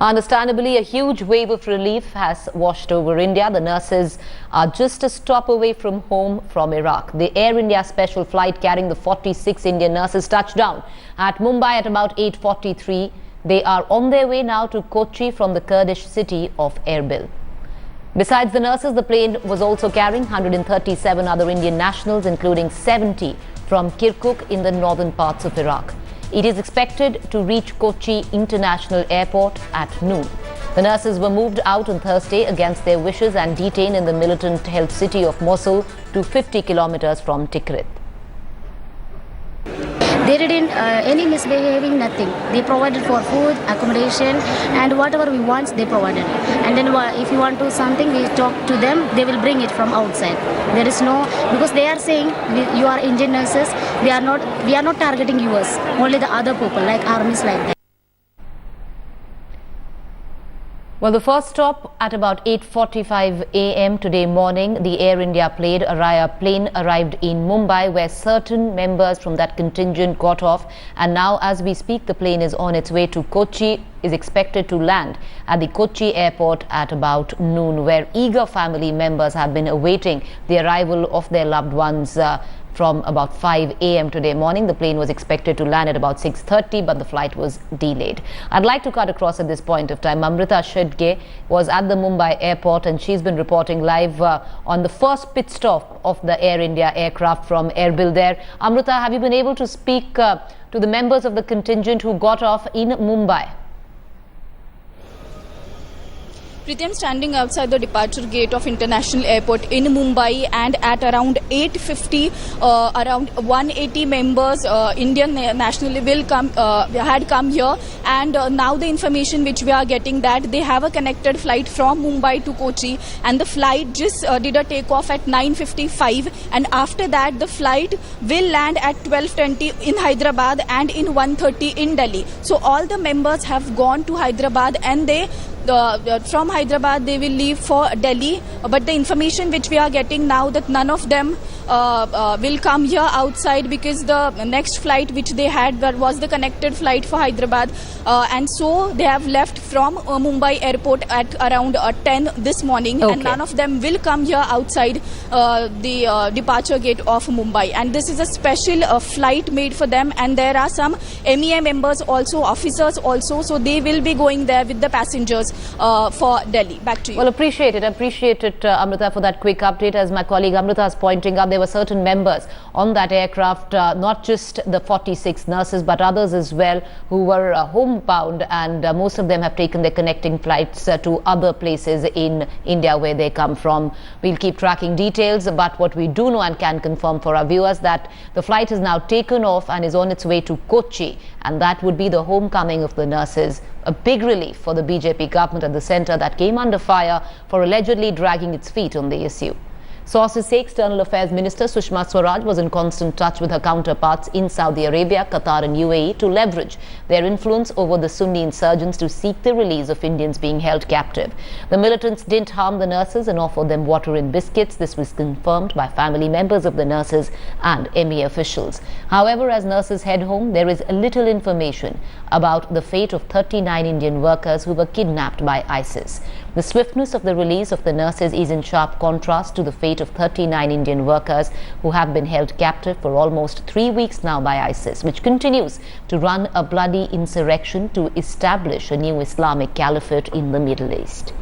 Understandably, a huge wave of relief has washed over India. The nurses are just a stop away from home from Iraq. The Air India special flight carrying the 46 Indian nurses touched down at Mumbai at about 8:43. They are on their way now to Kochi from the Kurdish city of Erbil. Besides the nurses, the plane was also carrying 137 other Indian nationals, including 70 from Kirkuk in the northern parts of Iraq. It is expected to reach Kochi International Airport at noon. The nurses were moved out on Thursday against their wishes and detained in the militant-held city of Mosul, to 50 kilometers from Tikrit. They didn't any misbehaving, nothing. They provided for food, accommodation, and whatever we want, they provided. And then if you want to something, we talk to them. They will bring it from outside. There is no, because they are saying you are Indian nurses. We are not targeting yours. Only the other people, like armies, like that. Well, the first stop at about 8:45 a.m. today morning, the Air India plane arrived in Mumbai, where certain members from that contingent got off. And now, as we speak, the plane is on its way to Kochi, is expected to land at the Kochi airport at about noon, where eager family members have been awaiting the arrival of their loved ones. From about 5 a.m. today morning. The plane was expected to land at about 6:30, but the flight was delayed. I'd like to cut across at this point of time. Amrita Shedge was at the Mumbai airport, and she's been reporting live on the first pit stop of the Air India aircraft from Erbil there. Amrita, have you been able to speak to the members of the contingent who got off in Mumbai? I'm standing outside the departure gate of International Airport in Mumbai, and at around 8:50, around 180 members, Indian nationally had come here, and now the information which we are getting that they have a connected flight from Mumbai to Kochi, and the flight just did a takeoff at 9:55, and after that the flight will land at 12:20 in Hyderabad and in 1:30 in Delhi. So all the members have gone to Hyderabad, and they from Hyderabad they will leave for Delhi, but the information which we are getting now that none of them will come here outside, because the next flight which they had was the connected flight for Hyderabad, and so they have left from Mumbai airport at around 10 this morning. Okay. And none of them will come here outside the departure gate of Mumbai, and this is a special flight made for them, and there are some MEA members also, officers also, so they will be going there with the passengers for Delhi. Back to you. Well, appreciate it, Amrita, for that quick update. As my colleague Amrita is pointing out, there were certain members on that aircraft, not just the 46 nurses, but others as well, who were homebound, and most of them have taken their connecting flights to other places in India where they come from. We'll keep tracking details, but what we do know and can confirm for our viewers that the flight is now taken off and is on its way to Kochi, and that would be the homecoming of the nurses. A big relief for the BJP government at the centre that came under fire for allegedly dragging its feet on the issue. Sources say External Affairs Minister Sushma Swaraj was in constant touch with her counterparts in Saudi Arabia, Qatar and UAE to leverage their influence over the Sunni insurgents to seek the release of Indians being held captive. The militants didn't harm the nurses and offered them water and biscuits. This was confirmed by family members of the nurses and MEA officials. However, as nurses head home, there is little information about the fate of 39 Indian workers who were kidnapped by ISIS. The swiftness of the release of the nurses is in sharp contrast to the fate of 39 Indian workers who have been held captive for almost 3 weeks now by ISIS, which continues to run a bloody insurrection to establish a new Islamic caliphate in the Middle East.